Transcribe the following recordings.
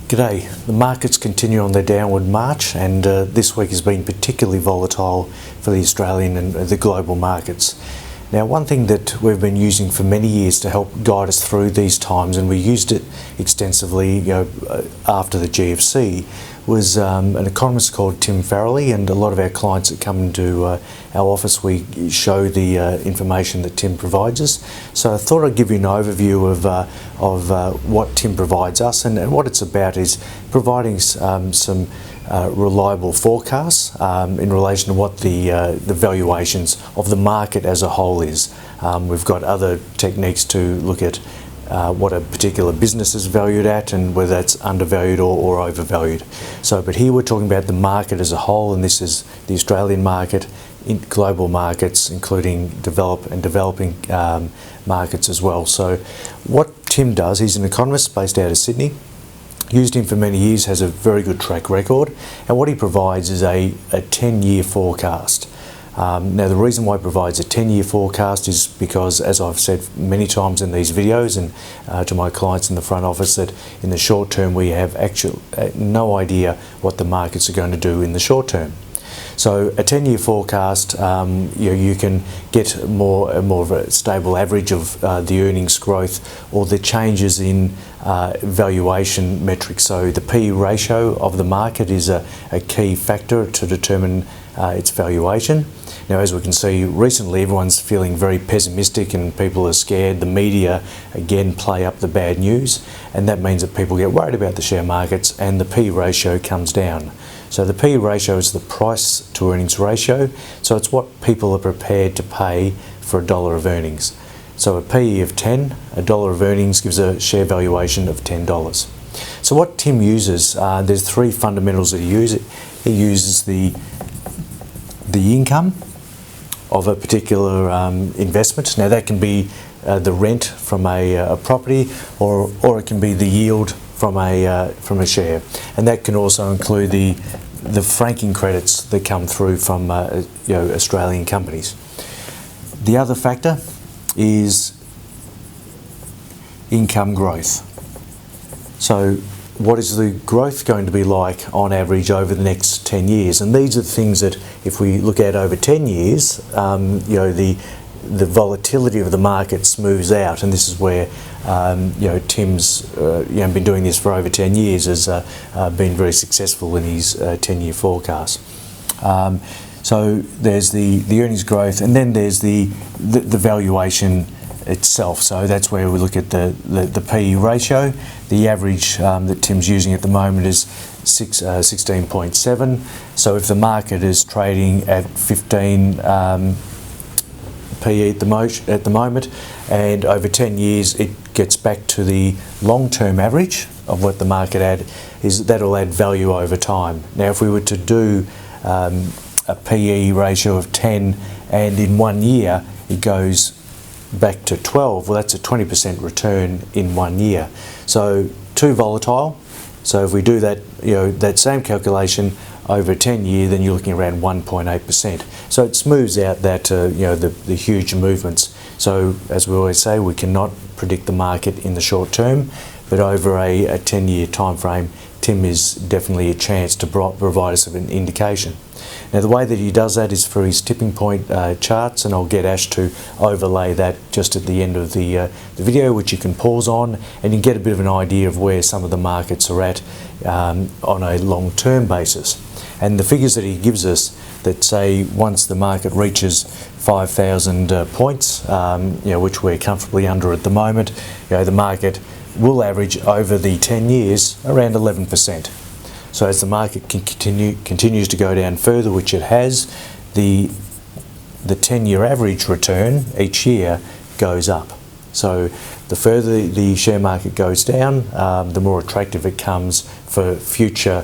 G'day. The markets continue on their downward march, and this week has been particularly volatile for the Australian and the global markets. Now, one thing that we've been using for many years to help guide us through these times, and we used it extensively after the GFC, was an economist called Tim Farrelly, and a lot of our clients that come into our office, we show the information that Tim provides us. So I thought I'd give you an overview of what Tim provides us, and what it's about is providing some reliable forecasts in relation to what the valuations of the market as a whole is. We've got other techniques to look at what a particular business is valued at and whether that's undervalued or overvalued. But here we're talking about the market as a whole, and this is the Australian market, global markets, including developing markets as well. So what Tim does, he's an economist based out of Sydney. Used him for many years, has a very good track record, and what he provides is a 10-year forecast. Now, the reason why he provides a 10-year forecast is because, as I've said many times in these videos and to my clients in the front office, that in the short term we have no idea what the markets are going to do in the short term. So a 10-year forecast, you can get more of a stable average of the earnings growth or the changes in valuation metrics. So the P/E ratio of the market is a key factor to determine its valuation. Now, as we can see recently, everyone's feeling very pessimistic and people are scared. The media again play up the bad news, and that means that people get worried about the share markets and the P/E ratio comes down. So the P/E ratio is the price to earnings ratio, so it's what people are prepared to pay for $1 of earnings. So a P/E of 10, $1 of earnings gives a share valuation of $10. So what Tim uses, there's three fundamentals that he uses. He uses the income of a particular investment. Now that can be the rent from a property, or it can be the yield from a share, and that can also include the franking credits that come through from Australian companies. The other factor is income growth. So what is the growth going to be like on average over the next 10 years? And these are the things that, if we look at over 10 years, the volatility of the market smooths out, and this is where Tim's been doing this for over 10 years, has been very successful in his 10-year forecast. So there's the earnings growth, and then there's the valuation itself. So that's where we look at the P/E ratio. The average that Tim's using at the moment is 16.7. So if the market is trading at 15 P/E at the moment, and over 10 years it gets back to the long-term average of what the market that'll add value over time. Now, if we were to do a P/E ratio of 10 and in 1 year it goes back to 12, well, that's a 20% return in 1 year. So too volatile. So if we do that, that same calculation over a 10-year, then you're looking around 1.8%. So it smooths out that the huge movements. So as we always say, we cannot predict the market in the short term, but over a 10-year time frame, Tim is definitely a chance to provide us with an indication. Now, the way that he does that is through his tipping point charts, and I'll get Ash to overlay that just at the end of the video, which you can pause on, and you can get a bit of an idea of where some of the markets are at on a long-term basis. And the figures that he gives us that say once the market reaches 5,000 points, which we're comfortably under at the moment, the market will average over the 10 years around 11%. So as the market continues to go down further, which it has, the 10-year average return each year goes up. So the further the share market goes down, the more attractive it comes for future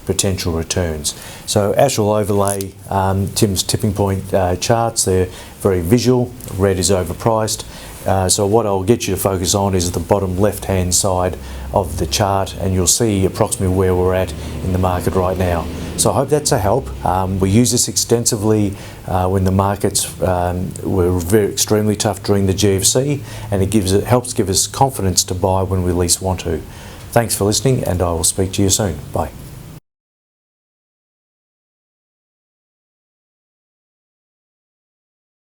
potential returns. So Ash will overlay Tim's tipping point charts. They're very visual. Red is overpriced. So what I'll get you to focus on is the bottom left-hand side of the chart, and you'll see approximately where we're at in the market right now. So I hope that's a help. We use this extensively when the markets were extremely tough during the GFC, and it helps give us confidence to buy when we least want to. Thanks for listening, and I will speak to you soon. Bye.